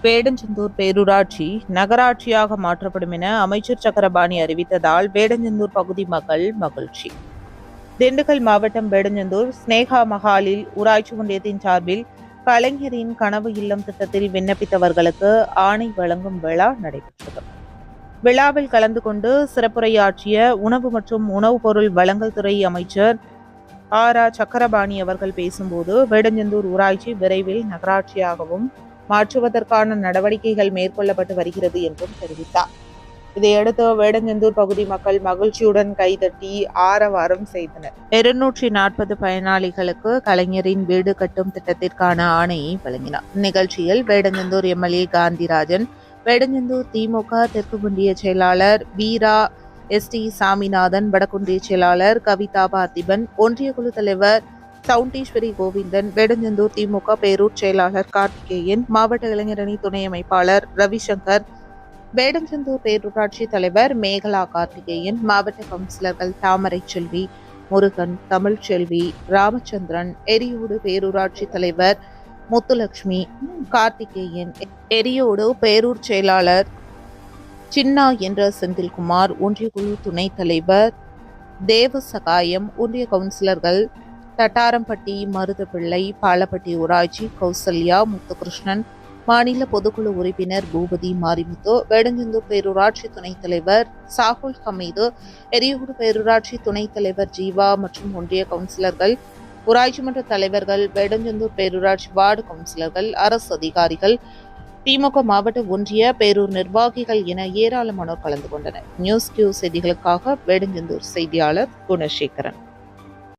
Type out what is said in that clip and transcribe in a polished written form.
வேடஞ்சந்தூர் பேரூராட்சி நகராட்சியாக மாற்றப்படும் என அமைச்சர் சக்கரபாணி அறிவித்ததால் வேடஞ்சந்தூர் பகுதி மக்கள் மகிழ்ச்சி. திண்டுக்கல் மாவட்டம் வேடஞ்சந்தூர் ஸ்னேகா மஹாலில் ஊராட்சி ஒன்றியத்தின் சார்பில் கலைஞரின் கனவு இல்லம் திட்டத்தில் விண்ணப்பித்தவர்களுக்கு ஆணை வழங்கும் விழா நடைபெற்றது. விழாவில் கலந்து கொண்டு சிறப்புரையாற்றிய உணவு மற்றும் உணவுப் பொருள் வழங்கல் துறை அமைச்சர் சக்கரபாணி அவர்கள் பேசும்போது, வேடஞ்சந்தூர் ஊராட்சி விரைவில் நகராட்சியாகவும் மாற்றுவதற்கான நடவடிக்கைகள் மேற்கொள்ளப்பட்டு வருகிறது என்றும் தெரிவித்தார். இதையடுத்து வேடஞ்சந்தூர் பகுதி மக்கள் மகிழ்ச்சியுடன் கைதட்டி ஆரவாரம் செய்தனர். 240 பயனாளிகளுக்கு கலைஞரின் வீடு கட்டும் திட்டத்திற்கான ஆணையை வழங்கினார். நிகழ்ச்சியில் வேடஞ்சந்தூர் எம்எல்ஏ காந்திராஜன், வேடஞ்சந்தூர் திமுக தெற்கு ஒன்றிய செயலாளர் வீரா எஸ்டி சாமிநாதன், வடக்குன்றிய செயலாளர் கவிதா பார்த்திபன், ஒன்றிய குழு தலைவர் சவுண்டீஸ்வரி கோவிந்தன், வேடஞ்சந்தூர் திமுக பேரூர் செயலாளர் கார்த்திகேயன், மாவட்ட இளைஞரணி துணை அமைப்பாளர் ரவிசங்கர், வேடஞ்சந்தூர் பேரூராட்சி தலைவர் மேகலா கார்த்திகேயன், மாவட்ட கவுன்சிலர்கள் தாமரை செல்வி, முருகன், தமிழ்ச்செல்வி, ராமச்சந்திரன், எரியோடு பேரூராட்சி தலைவர் முத்துலட்சுமி, கார்த்திகேயன், எரியோடு பேரூர் செயலாளர் சின்னா என்ற செந்தில்குமார், ஒன்றிய குழு துணைத் தலைவர் தேவசகாயம், ஒன்றிய கவுன்சிலர்கள் தட்டாரம்பட்டி மருதப்பிள்ளை, பாலப்பட்டி ஊராட்சி கௌசல்யா, முத்துகிருஷ்ணன், மாநில பொதுக்குழு உறுப்பினர் பூபதி மாரிமுத்து, வேடஞ்சந்தூர் பேரூராட்சி துணைத் தலைவர் சாகுல் ஹமீது, எரியோடு பேரூராட்சி துணைத் தலைவர் ஜீவா மற்றும் ஒன்றிய கவுன்சிலர்கள், ஊராட்சி மன்ற தலைவர்கள், வேடஞ்சந்தூர் பேரூராட்சி வார்டு கவுன்சிலர்கள், அரசு அதிகாரிகள், திமுக மாவட்ட ஒன்றிய பேரூர் நிர்வாகிகள் என ஏராளமானோர் கலந்து கொண்டனர். நியூஸ் கியூ செய்திகளுக்காக வேடஞ்சந்தூர் செய்தியாளர் குணசேகரன்.